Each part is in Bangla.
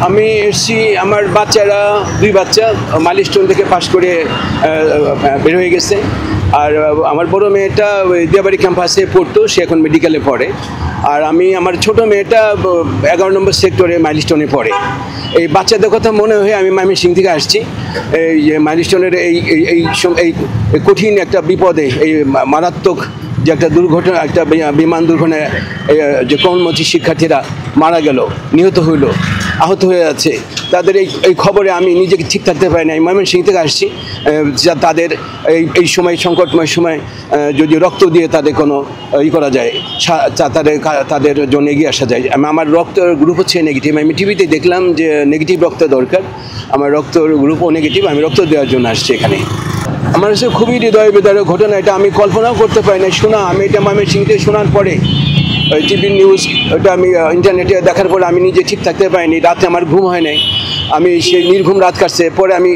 আমি এসেছি, আমার বাচ্চারা 2 বাচ্চা মাইলস্টোন থেকে পাশ করে বের হয়ে গেছে। আর আমার বড় মেয়েটা দিয়াবাড়ি ক্যাম্পাসে পড়তো, সে এখন মেডিকেলে পড়ে। আর আমার ছোট মেয়েটা 11 নম্বর সেক্টরে মাইলস্টোনে পড়ে। এই বাচ্চাদের কথা মনে হয়ে আমি ময়মনসিংহ থেকে আসছি। এই যে মাইলস্টোনের এই কঠিন একটা বিপদে, এই মারাত্মক যে একটা দুর্ঘটনা, একটা বিমান দুর্ঘটনায় যে কর্মমুখী শিক্ষার্থীরা মারা গেল, নিহত হইল, আহত হয়ে আছে, তাদের এই খবরে আমি নিজেকে ঠিক থাকতে পারি না। আমি ময়মনসিংহ থেকে আসছি, যা তাদের এই সময়, সংকটময় সময় যদি রক্ত দিয়ে তাদের কোনো করা যায়, তাদের জন্য এগিয়ে আসা যায়। আমার রক্ত গ্রুপ হচ্ছে নেগেটিভ। আমি টিভিতে দেখলাম যে নেগেটিভ রক্ত দরকার, আমার রক্ত গ্রুপও নেগেটিভ, আমি রক্ত দেওয়ার জন্য আসছি এখানে। আমার কাছে খুবই হৃদয় বিদারক ঘটনা, এটা আমি কল্পনাও করতে পারি না। আমি এটা ময়মনসিংহতে শোনার পরে, টিভি নিউজ, এটা আমি ইন্টারনেটে দেখার পরে আমি নিজে ঠিক থাকতে পারিনি। রাতে আমার ঘুম হয় নাই, আমি সেই নির্ঘুম রাত কাটছে। পরে আমি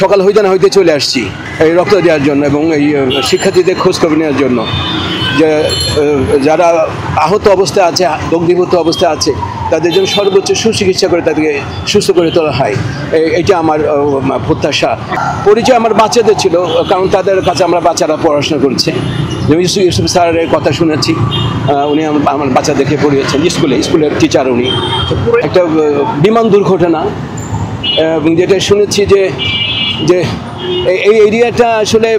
সকাল হইতে না হইতে চলে আসছি এই রক্ত দেওয়ার জন্য এবং এই শিক্ষার্থীদের খোঁজখবর নেওয়ার জন্য। যে যারা আহত অবস্থায় আছে, দগ্ধীভূত অবস্থায় আছে, তাদের জন্য সর্বোচ্চ সুচিকিৎসা করে তাদেরকে সুস্থ করে তোলা হয়, এটা আমার প্রত্যাশা। পরিচয় আমার বাচ্চাদের ছিল, কারণ তাদের কাছে আমরা বাচ্চারা পড়াশোনা করছে। ইউসুফ স্যারের কথা শুনেছি, উনি আমার বাচ্চাদেরকে পড়িয়েছেন স্কুলের টিচার উনি। একটা বিমান দুর্ঘটনা, এবং যেটা শুনেছি যে এই এরিয়াটা আসলে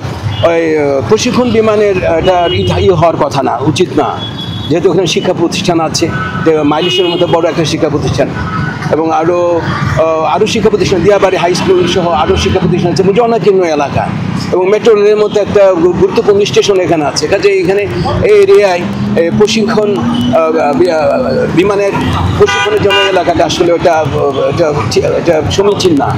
ওই প্রশিক্ষণ বিমানের এটা হওয়ার কথা না, উচিত না, যেহেতু ওখানে শিক্ষা প্রতিষ্ঠান আছে, মাইলস্টোনের মতো বড় একটা শিক্ষা প্রতিষ্ঠান, এবং আরও শিক্ষা প্রতিষ্ঠান, দিয়াবাড়ি হাই স্কুল সহ আরও শিক্ষা প্রতিষ্ঠান আছে, জনাকীর্ণ এলাকা, এবং মেট্রো রেলের মতো একটা গুরুত্বপূর্ণ স্টেশন এখানে আছে। কাজে এখানে এই এরিয়ায় প্রশিক্ষণ, বিমানের প্রশিক্ষণের জন্য এলাকাটা আসলে এটা সমীচীন না।